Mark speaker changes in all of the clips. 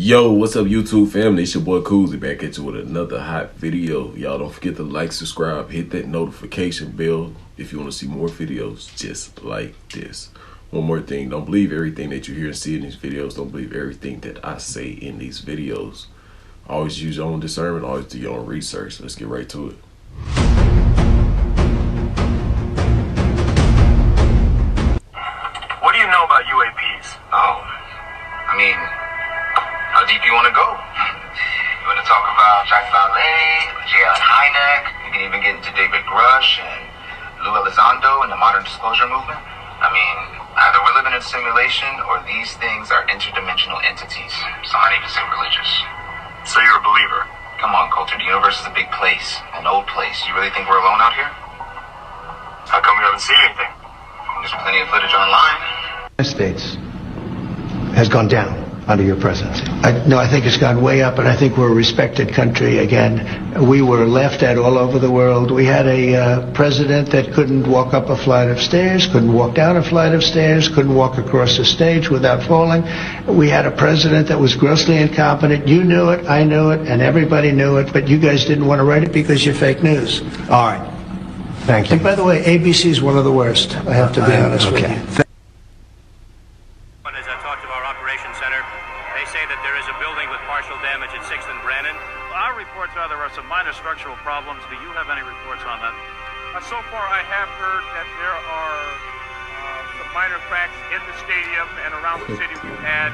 Speaker 1: Yo, what's up YouTube family? It's your boy Coozie back at you with another hot video. Y'all don't forget to like, subscribe, hit that notification bell if you want to see more videos just like this. One more thing, don't believe everything that you hear and see in these videos. Don't believe everything that I say in these videos. Always use your own discernment, always do your own research. Let's get right to it.
Speaker 2: What do you know about UAPs?
Speaker 3: How deep you want to go? You want to talk about Jack Valet, J.L. Hynek? You can even get into David Grush and Lou Elizondo and the modern disclosure movement. Either we're living in a simulation or these things are interdimensional entities. Some might even say religious.
Speaker 2: So you're a believer?
Speaker 3: Come on, culture. The universe is a big place, an old place. You really think we're alone out here?
Speaker 2: How come we haven't seen anything?
Speaker 3: There's plenty of footage online.
Speaker 4: The United States has gone down under your presidency. I think it's gone way up, and I think we're a respected country again. We were laughed at all over the world. We had a president that couldn't walk up a flight of stairs, couldn't walk down a flight of stairs, couldn't walk across a stage without falling. We had a president that was grossly incompetent. You knew it, I knew it, and everybody knew it, but you guys didn't want to write it because you're fake news.
Speaker 5: All right. Thank you.
Speaker 4: And by the way, ABC is one of the worst, I have to be honest with you.
Speaker 6: As I talked to our operations center, they say that there is a building with partial damage at 6th and Brannan.
Speaker 7: Our reports are there are some minor structural problems. Do you have any reports on that? So far, I have heard that there are some minor cracks in the stadium and around the city. We've had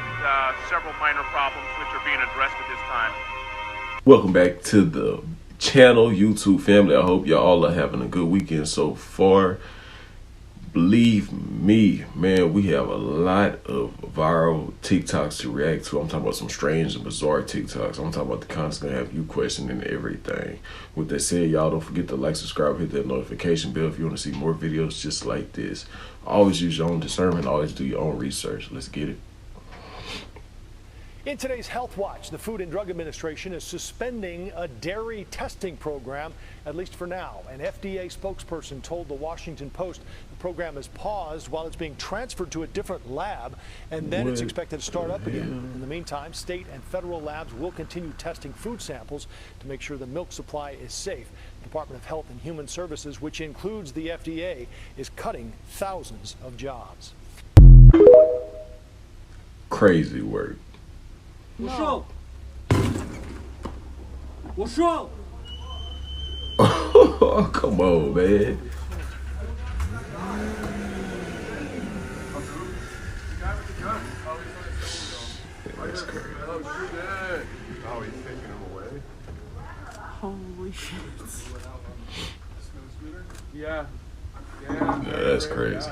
Speaker 7: several minor problems which are being addressed at this time.
Speaker 1: Welcome back to the channel, YouTube family. I hope y'all are having a good weekend so far. Believe me, man, we have a lot of viral TikToks to react to. I'm talking about some strange and bizarre TikToks. I'm talking about the content gonna have you questioning everything. With that said, y'all don't forget to like, subscribe, hit that notification bell if you want to see more videos just like this. Always use your own discernment, always do your own research. Let's get it.
Speaker 8: In today's Health Watch, the Food and Drug Administration is suspending a dairy testing program, at least for now. An FDA spokesperson told the Washington Post the program is paused while it's being transferred to a different lab, and then it's expected to start up again. In the meantime, state and federal labs will continue testing food samples to make sure the milk supply is safe. The Department of Health and Human Services, which includes the FDA, is cutting thousands of jobs.
Speaker 1: Crazy work.
Speaker 9: No. What's wrong?
Speaker 1: Oh, come on, man. That's crazy.
Speaker 9: Oh, he's taking him away. Holy shit. Yeah.
Speaker 1: Yeah, that's crazy.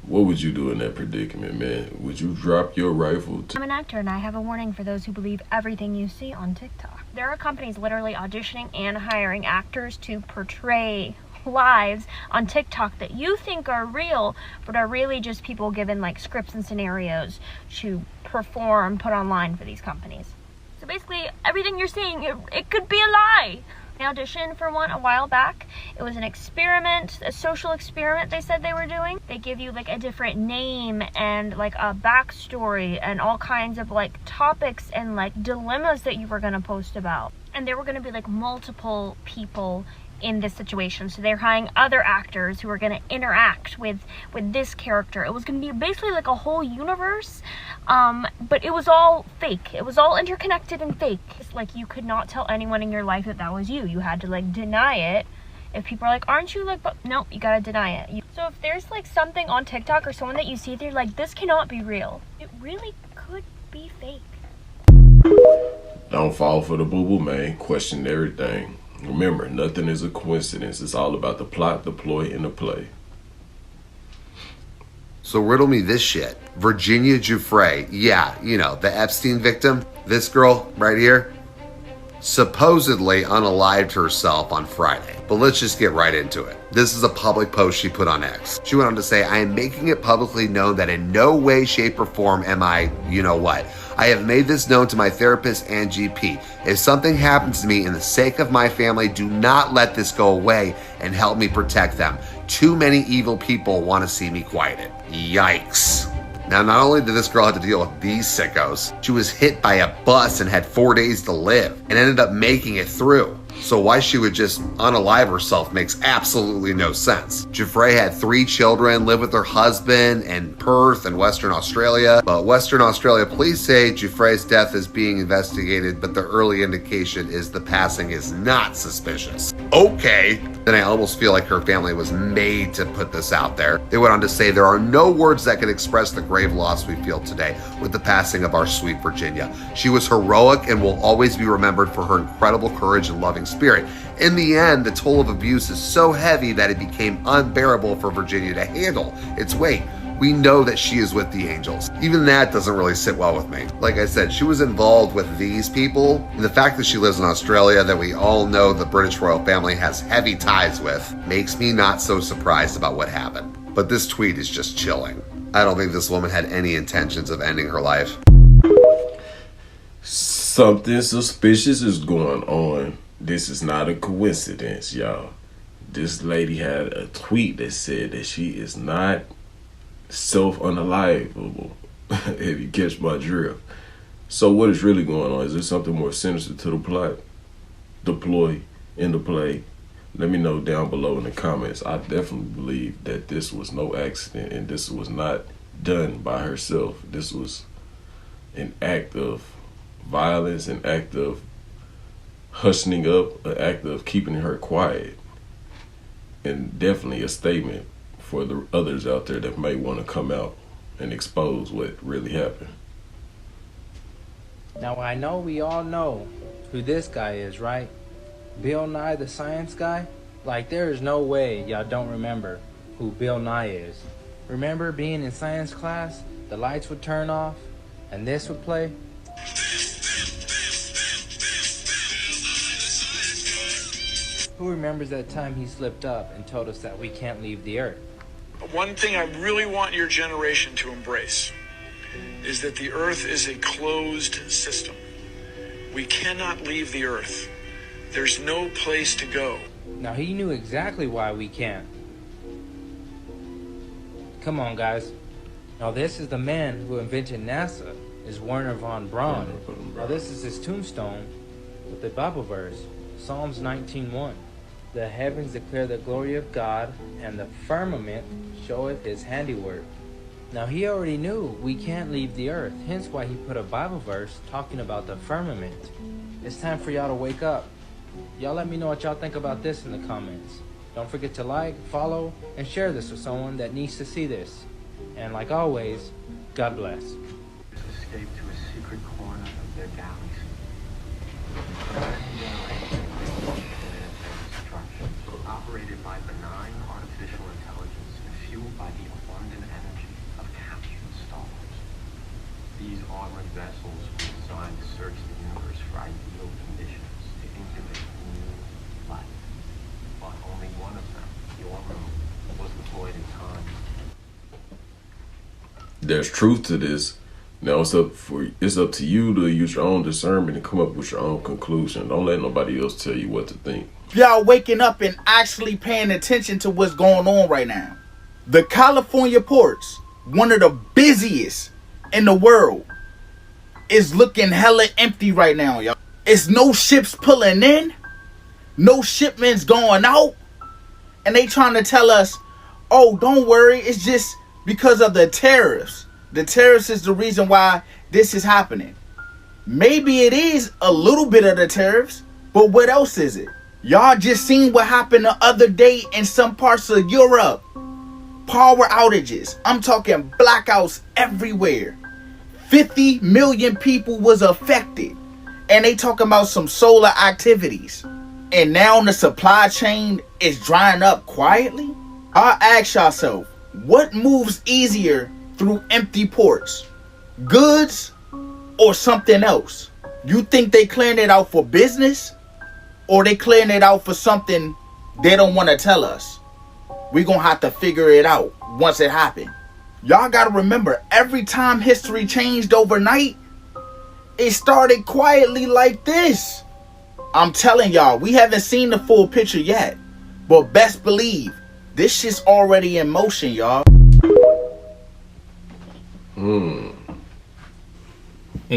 Speaker 1: What would you do in that predicament, man? Would you drop your rifle?
Speaker 10: I'm an actor and I have a warning for those who believe everything you see on TikTok. There are companies literally auditioning and hiring actors to portray lives on TikTok that you think are real, but are really just people given like scripts and scenarios to perform, put online for these companies. So basically, everything you're seeing, it could be a lie. I auditioned for one a while back. It was an experiment, a social experiment they said they were doing. They give you like a different name and like a backstory and all kinds of like topics and like dilemmas that you were gonna post about. And there were gonna be like multiple people in this situation. So they're hiring other actors who are gonna interact with this character. It was gonna be basically like a whole universe, but it was all fake. It was all interconnected and fake. It's like you could not tell anyone in your life that that was you. You had to like deny it. If people are like, aren't you like, but no, you gotta deny it. So if there's like something on TikTok or someone that you see, they're like, this cannot be real. It really could be fake.
Speaker 1: Don't fall for the boo-boo, man. Question everything. Remember, nothing is a coincidence. It's all about the plot, the ploy, and the play.
Speaker 5: So riddle me this shit. Virginia Giuffre, yeah, you know, the Epstein victim. This girl right here supposedly unalived herself on Friday. But let's just get right into it. This is a public post she put on X. She went on to say, I am making it publicly known that in no way, shape, or form am I, you know what. I have made this known to my therapist and GP. If something happens to me in the sake of my family, do not let this go away and help me protect them. Too many evil people want to see me quieted. Yikes. Now, not only did this girl have to deal with these sickos, she was hit by a bus and had 4 days to live and ended up making it through. So why she would just unalive herself makes absolutely no sense. Giuffre had 3 children, lived with her husband in Perth in Western Australia. But Western Australia police say Giuffre's death is being investigated, but the early indication is the passing is not suspicious. Okay, then I almost feel like her family was made to put this out there. They went on to say there are no words that can express the grave loss we feel today with the passing of our sweet Virginia. She was heroic and will always be remembered for her incredible courage and loving spirit. In the end, the toll of abuse is so heavy that it became unbearable for Virginia to handle its weight. We know that she is with the angels. Even that doesn't really sit well with me. Like I said, she was involved with these people, and the fact that she lives in Australia, that we all know the British royal family has heavy ties with, makes me not so surprised about what happened. But this tweet is just chilling. I don't think this woman had any intentions of ending her life.
Speaker 1: Something suspicious is going on. This is not a coincidence, y'all. This lady had a tweet that said that she is not self-unalivable, if you catch my drift. So what is really going on? Is there something more sinister to the plot? Deploy into play? Let me know down below in the comments. I definitely believe that this was no accident and this was not done by herself. This was an act of violence, an act of hushing up, an act of keeping her quiet, and definitely a statement for the others out there that may want to come out and expose what really happened.
Speaker 11: Now I know we all know who this guy is, right? Bill Nye the Science Guy? Like, there is no way y'all don't remember who Bill Nye is. Remember being in science class, the lights would turn off and this would play? Who remembers that time he slipped up and told us that we can't leave the earth?
Speaker 12: One thing I really want your generation to embrace is that the earth is a closed system. We cannot leave the earth. There's no place to go.
Speaker 11: Now he knew exactly why we can't. Come on, guys. Now this is the man who invented NASA, is Werner von Braun. Now this is his tombstone with the Bible verse, Psalms 19:1. The heavens declare the glory of God, and the firmament showeth his handiwork. Now he already knew we can't leave the earth, hence why he put a Bible verse talking about the firmament. It's time for y'all to wake up. Y'all let me know what y'all think about this in the comments. Don't forget to like, follow, and share this with someone that needs to see this. And like always, God bless.
Speaker 13: Escape to a secret corner of their galaxy. Operated by benign artificial intelligence and fueled by the abundant energy of captured stars. These armored vessels were designed to search the universe for ideal conditions to incubate new life. But only one of them, your moon, was deployed in time.
Speaker 1: There's truth to this. Now it's up to you to use your own discernment and come up with your own conclusion. Don't let nobody else tell you what to think.
Speaker 14: Y'all waking up and actually paying attention to what's going on right now. The California ports, one of the busiest in the world, is looking hella empty right now, y'all. It's no ships pulling in, no shipments going out, and they trying to tell us, oh, don't worry, it's just because of the tariffs. The tariffs is the reason why this is happening. Maybe it is a little bit of the tariffs, but what else is it? Y'all just seen what happened the other day in some parts of Europe. Power outages. I'm talking blackouts everywhere. 50 million people was affected. And they talking about some solar activities. And now the supply chain is drying up quietly. I'll ask yourself, what moves easier through empty ports? Goods or something else? You think they clearing it out for business? Or they clearing it out for something they don't want to tell us? We gonna have to figure it out once it happened. Y'all gotta remember, every time history changed overnight, it started quietly like this. I'm telling y'all, we haven't seen the full picture yet. But best believe, this shit's already in motion, y'all.
Speaker 15: Hey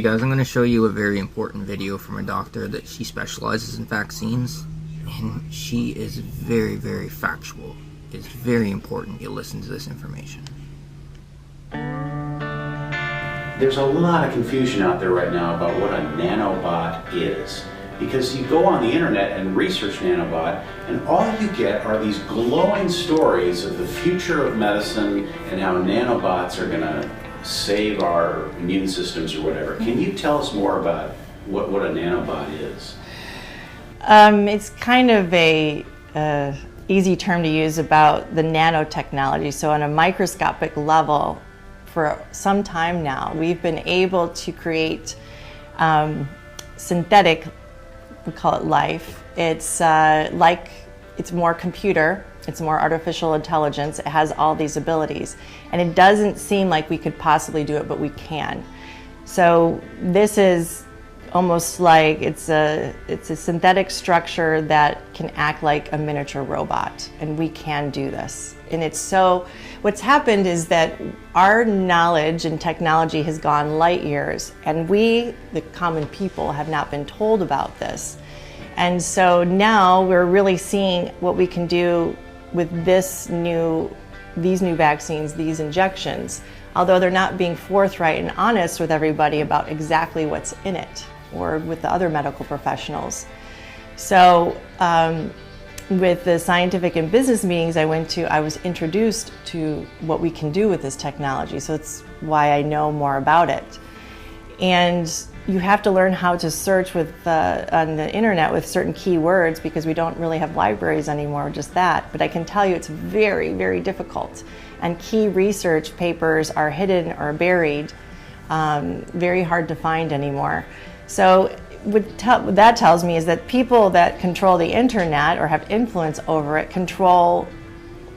Speaker 15: guys, I'm going to show you a very important video from a doctor that she specializes in vaccines, and she is very, very factual. It's very important you listen to this information.
Speaker 16: There's a lot of confusion out there right now about what a nanobot is. Because you go on the internet and research nanobot, and all you get are these glowing stories of the future of medicine and how nanobots are going to save our immune systems or whatever. Can you tell us more about what a nanobot is?
Speaker 17: It's kind of a easy term to use about the nanotechnology. So on a microscopic level, for some time now, we've been able to create synthetic, we call it life. It's it's more computer, it's more artificial intelligence, it has all these abilities. And it doesn't seem like we could possibly do it, but we can. So this is almost like it's a synthetic structure that can act like a miniature robot, and we can do this. And it's so, what's happened is that our knowledge and technology has gone light years, and we, the common people, have not been told about this. And so now we're really seeing what we can do with these new vaccines, these injections, although they're not being forthright and honest with everybody about exactly what's in it, or with the other medical professionals. So with the scientific and business meetings I went to, I was introduced to what we can do with this technology. So it's why I know more about it. And you have to learn how to search with on the internet with certain keywords, because we don't really have libraries anymore, just that. But I can tell you it's very, very difficult. And key research papers are hidden or buried, very hard to find anymore. So what that tells me is that people that control the internet or have influence over it control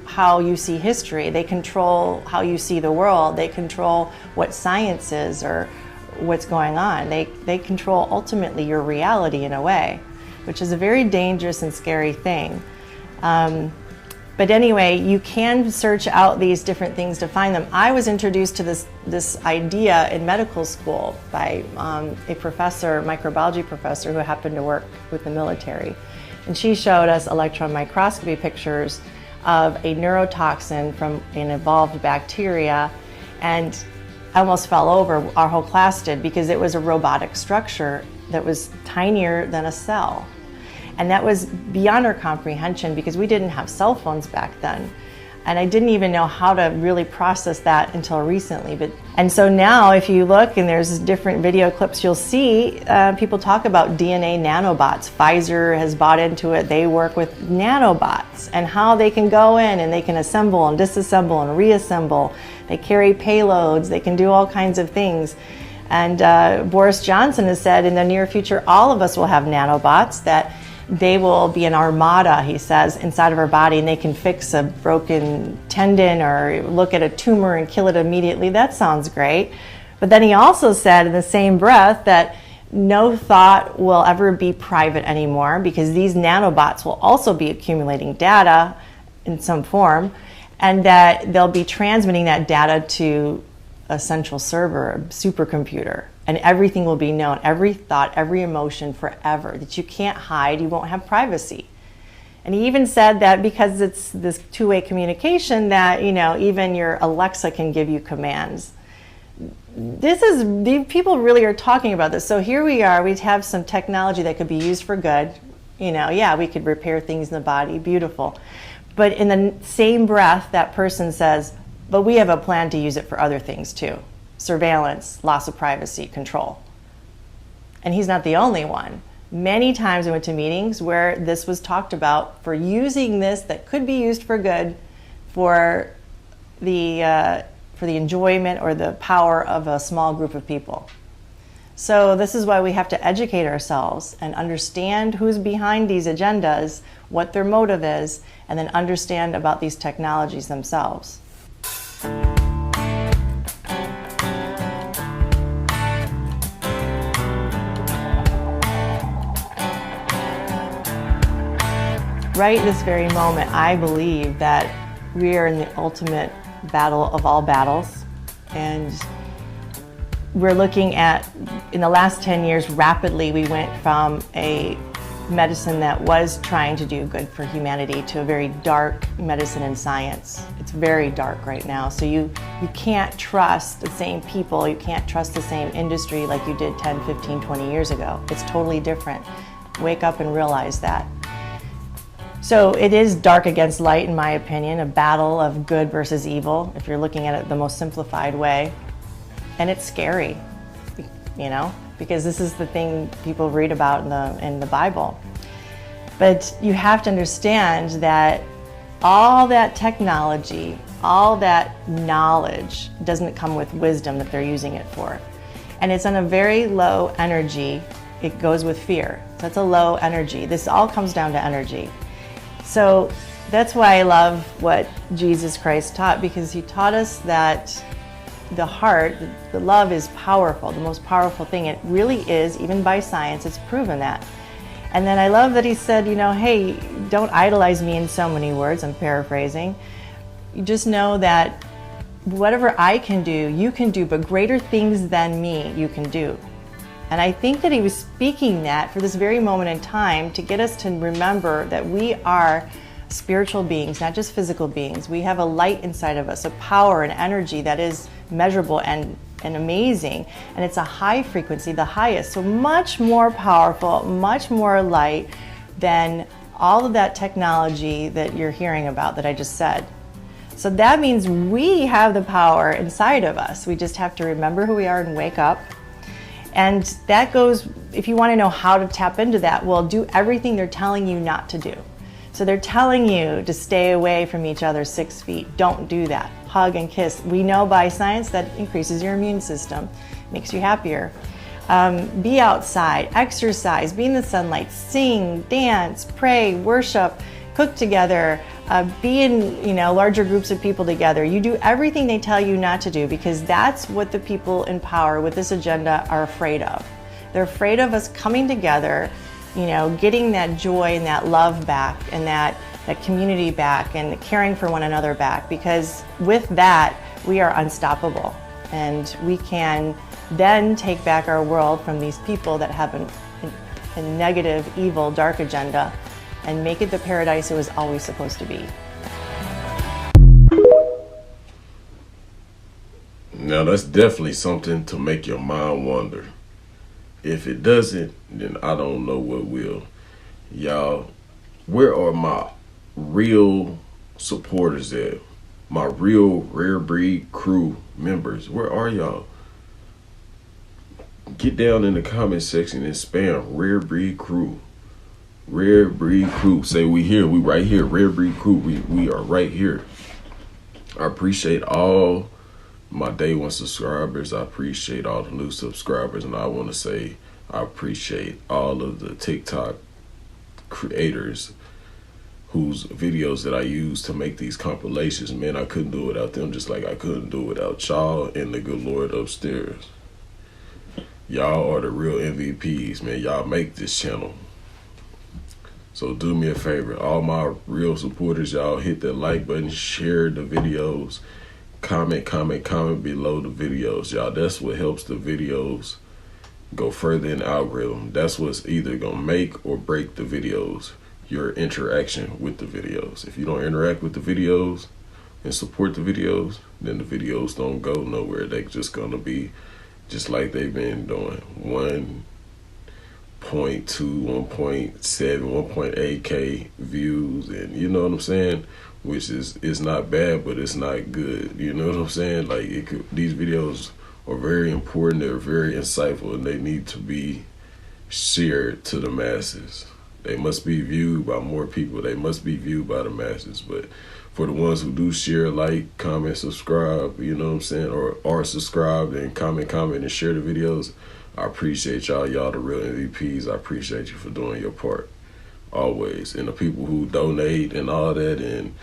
Speaker 17: how you see history. They control how you see the world. They control what science is or what's going on. They control ultimately your reality in a way, which is a very dangerous and scary thing. But anyway, you can search out these different things to find them. I was introduced to this idea in medical school by a professor, microbiology professor, who happened to work with the military. And she showed us electron microscopy pictures of a neurotoxin from an evolved bacteria, and I almost fell over, our whole class did, because it was a robotic structure that was tinier than a cell. And that was beyond our comprehension, because we didn't have cell phones back then. And I didn't even know how to really process that until recently. And so now if you look, and there's different video clips, you'll see people talk about DNA nanobots. Pfizer has bought into it. They work with nanobots and how they can go in and they can assemble and disassemble and reassemble. They carry payloads. They can do all kinds of things. And Boris Johnson has said in the near future, all of us will have nanobots, that they will be an armada, he says, inside of our body, and they can fix a broken tendon or look at a tumor and kill it immediately. That sounds great. But then he also said in the same breath that no thought will ever be private anymore, because these nanobots will also be accumulating data in some form, and that they'll be transmitting that data to a central server, a supercomputer. And everything will be known, every thought, every emotion, forever, that you can't hide, you won't have privacy. And he even said that because it's this two-way communication, that, you know, even your Alexa can give you commands. People really are talking about this. So here we are, we have some technology that could be used for good. You know, yeah, we could repair things in the body, beautiful. But in the same breath, that person says, but we have a plan to use it for other things too. Surveillance, loss of privacy, control. And he's not the only one. Many times I went to meetings where this was talked about, for using this that could be used for good, for the enjoyment or the power of a small group of people. So this is why we have to educate ourselves and understand who's behind these agendas, what their motive is, and then understand about these technologies themselves. Right this very moment, I believe that we are in the ultimate battle of all battles, and we're looking at, in the last 10 years, rapidly we went from a medicine that was trying to do good for humanity to a very dark medicine and science. It's very dark right now. So you can't trust the same people, you can't trust the same industry like you did 10, 15, 20 years ago. It's totally different. Wake up and realize that. So it is dark against light, in my opinion, a battle of good versus evil, if you're looking at it the most simplified way. And it's scary, you know, because this is the thing people read about in the Bible. But you have to understand that all that technology, all that knowledge doesn't come with wisdom that they're using it for. And it's on a very low energy. It goes with fear. So it's a low energy. This all comes down to energy. So that's why I love what Jesus Christ taught, because he taught us that the heart, the love is powerful, the most powerful thing. It really is, even by science, it's proven that. And then I love that he said, you know, hey, don't idolize me in so many words, I'm paraphrasing. You just know that whatever I can do, you can do, but greater things than me, you can do. And I think that he was speaking that for this very moment in time to get us to remember that we are spiritual beings, not just physical beings. We have a light inside of us, a power and energy that is measurable and amazing. And it's a high frequency, the highest. So much more powerful, much more light than all of that technology that you're hearing about that I just said. So that means we have the power inside of us. We just have to remember who we are and wake up. And that goes, if you want to know how to tap into that, well, do everything they're telling you not to do. So they're telling you to stay away from each other 6 feet. Don't do that. Hug and kiss. We know by science that increases your immune system, makes you happier. Be outside, exercise, be in the sunlight, sing, dance, pray, worship, cook together, be in larger groups of people together. You do everything they tell you not to do, because that's what the people in power with this agenda are afraid of. They're afraid of us coming together, getting that joy and that love back and that community back and caring for one another back, because with that, we are unstoppable. And we can then take back our world from these people that have a negative, evil, dark agenda and make it the paradise it was always supposed to be.
Speaker 1: Now that's definitely something to make your mind wonder. If it doesn't, then I don't know what will. Y'all, where are my real supporters at? My real Rare Breed crew members, where are y'all? Get down in the comment section and spam Rare Breed crew. Rare Breed crew. Say we here, we right here. Rare Breed crew, we are right here. I appreciate all my day one subscribers. I appreciate all the new subscribers, and I want to say I appreciate all of the TikTok creators whose videos that I use to make these compilations. Man, I couldn't do it without them, just like I couldn't do it without y'all and the good Lord upstairs. Y'all are the real MVPs, man. Y'all make this channel. So do me a favor, all my real supporters, y'all hit that like button, share the videos, comment below the videos, y'all. That's what helps the videos go further in the algorithm. That's what's either gonna make or break the videos, your interaction with the videos. If you don't interact with the videos and support the videos, then the videos don't go nowhere. They just gonna be just like they've been doing, 1.2, 1.7, 1.8K views, and you know what I'm saying? Which is not bad, but it's not good. You know what I'm saying? Like these videos are very important, they're very insightful, and they need to be shared to the masses. They must be viewed by more people. They must be viewed by the masses. But for the ones who do share, like, comment, subscribe, you know what I'm saying, or are subscribed and comment and share the videos, I appreciate y'all. Y'all the real MVPs. I appreciate you for doing your part always. And the people who donate and all that, and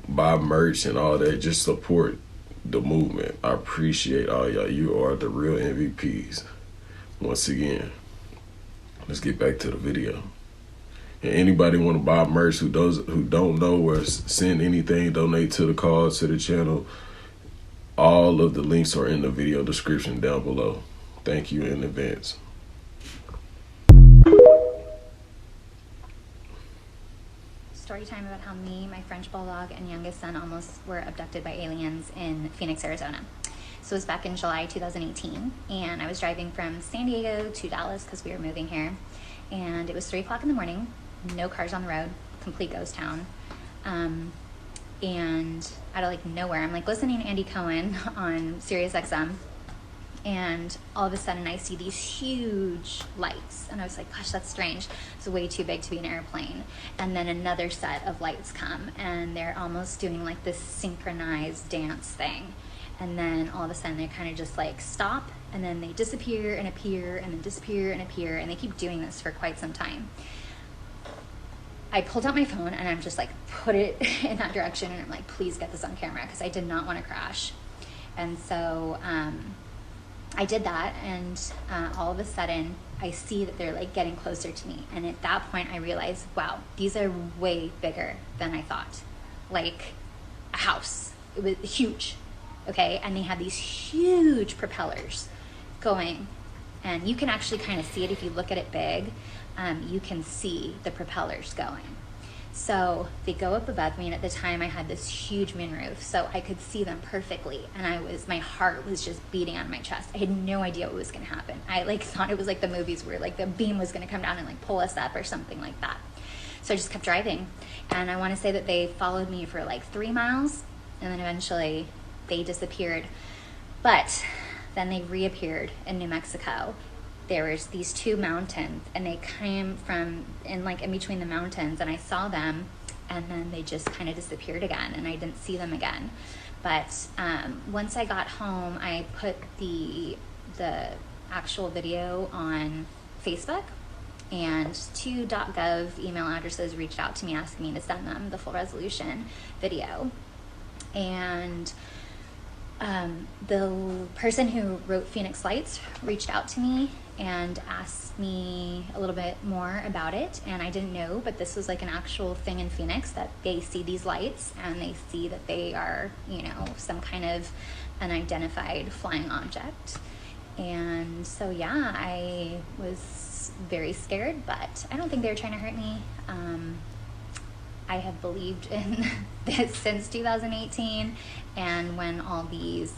Speaker 1: buy merch and all that, just support the movement. I appreciate all y'all. You are the real MVPs. Once again, let's get back to the video. And anybody want to buy merch who don't know or send anything, donate to the cause, to the channel, All of the links are in the video description down below. Thank you in advance.
Speaker 18: Story time about how me, my French bulldog, and youngest son almost were abducted by aliens in Phoenix, Arizona. So it was back in July 2018, and I was driving from San Diego to Dallas because we were moving here, and it was 3 o'clock in the morning, no cars on the road, complete ghost town. And out of like nowhere, I'm like listening to Andy Cohen on Sirius XM, and all of a sudden I see these huge lights, and I was like, gosh, that's strange. It's way too big to be an airplane. And then another set of lights come, and they're almost doing like this synchronized dance thing. And then all of a sudden they kind of just like stop, and then they disappear and appear, and then disappear and appear, and they keep doing this for quite some time. I pulled out my phone and I'm just like, put it in that direction, and I'm like, please get this on camera, because I did not want to crash. And so I did that, and all of a sudden I see that they're like getting closer to me. And at that point I realized, wow, these are way bigger than I thought. Like a house. It was huge. Okay, and they had these huge propellers going, and you can actually kind of see it if you look at it big. You can see the propellers going. So they go up above me, and at the time I had this huge moonroof, so I could see them perfectly, and my heart was just beating out of my chest. I had no idea what was going to happen. I like thought it was like the movies where like the beam was going to come down and like pull us up or something like that. So I just kept driving, and I want to say that they followed me for like 3 miles, and then eventually they disappeared. But then they reappeared in New Mexico. There was these 2 mountains, and they came from in between the mountains, and I saw them, and then they just kind of disappeared again, and I didn't see them again. But once I got home, I put the actual video on Facebook, and 2 .gov email addresses reached out to me asking me to send them the full resolution video. And the person who wrote Phoenix Lights reached out to me and asked me a little bit more about it, and I didn't know, but this was like an actual thing in Phoenix, that they see these lights and they see that they are, you know, some kind of unidentified flying object. And so yeah, I was very scared, but I don't think they were trying to hurt me. I have believed in this since 2018, and when all these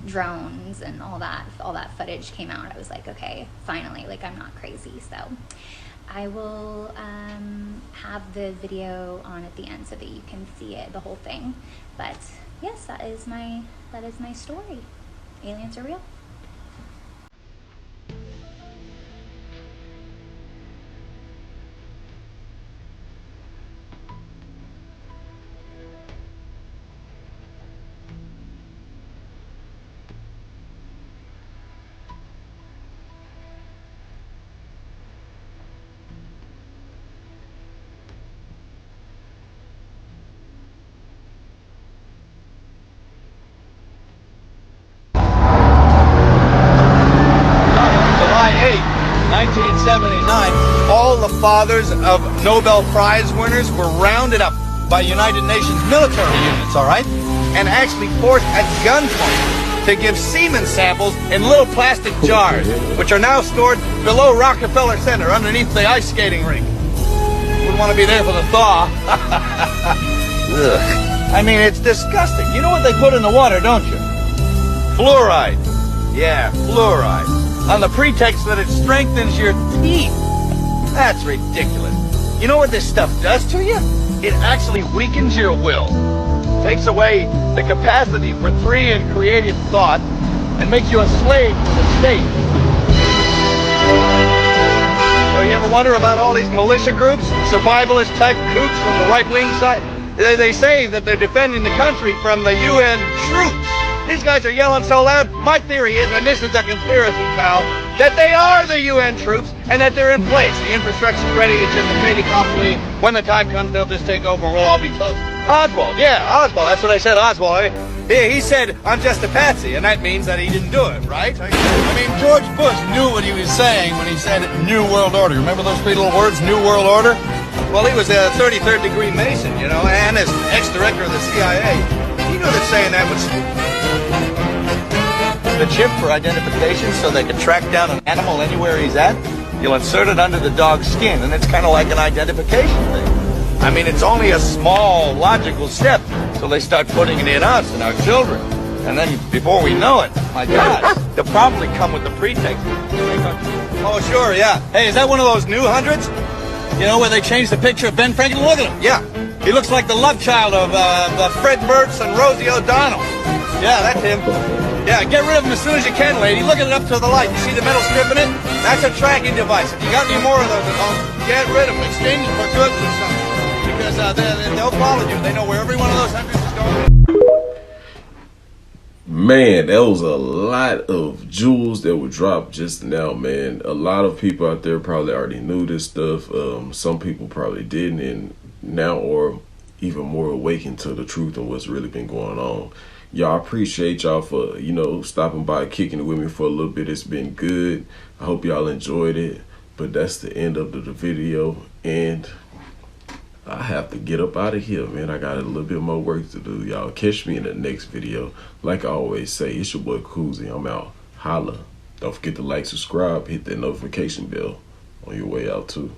Speaker 18: drones and all that footage came out, I was like, okay, finally, like I'm not crazy. So I will have the video on at the end so that you can see it, the whole thing. But yes, that is my story. Aliens are real.
Speaker 19: July 8, 1979, all the fathers of Nobel Prize winners were rounded up by United Nations military units, all right? And actually forced at gunpoint to give semen samples in little plastic jars, which are now stored below Rockefeller Center underneath the ice skating rink. Wouldn't want to be there for the thaw. Ugh. I mean, it's disgusting. You know what they put in the water, don't you? Fluoride. Yeah, fluoride. On the pretext that it strengthens your teeth. That's ridiculous. You know what this stuff does to you? It actually weakens your will. Takes away the capacity for free and creative thought and makes you a slave to the state. So you ever wonder about all these militia groups, survivalist type kooks from the right-wing side? They say that they're defending the country from the UN troops. These guys are yelling so loud. My theory is, and this is a conspiracy, pal, that they are the UN troops and that they're in place. The infrastructure's ready. It's just a fait accompli. When the time comes, they'll just take over and we'll all be close. Oswald, yeah, Oswald. That's what I said, Oswald. Yeah, he said, I'm just a patsy, and that means that he didn't do it, right? I mean, George Bush knew what he was saying when he said New World Order. Remember those 3 little words, New World Order? Well, he was a 33rd degree Mason, you know, and as ex-director of the CIA. He knew that saying that was the chip for identification so they can track down an animal anywhere he's at. You'll insert it under the dog's skin, and it's kind of like an identification thing. I mean, it's only a small, logical step till they start putting it in us and our children. And then before we know it, my God, they'll probably come with the pretext. Oh, sure, yeah. Hey, is that one of those new hundreds? You know, where they changed the picture of Ben Franklin? Look at him. Yeah. He looks like the love child of Fred Mertz and Rosie O'Donnell. Yeah, that's him. Yeah, get rid of him as soon as you can, lady. Look at it up to the light. You see the metal strip in it? That's a tracking device. If you got any more of those at home, get rid of them. Exchange them for goods or something. Because they'll follow you. They know where every one of those hundreds is going.
Speaker 1: Man, that was a lot of jewels that were dropped just now, man. A lot of people out there probably already knew this stuff. Some people probably didn't, and now or even more awakened to the truth and what's really been going on. Y'all, appreciate y'all for, you know, stopping by, kicking it with me for a little bit. It's been good. I hope y'all enjoyed it. But that's the end of the video, and I have to get up out of here, man. I got a little bit more work to do. Y'all catch me in the next video. Like I always say, it's your boy Koozie. I'm out. Holla. Don't forget to like, subscribe, hit that notification bell on your way out too.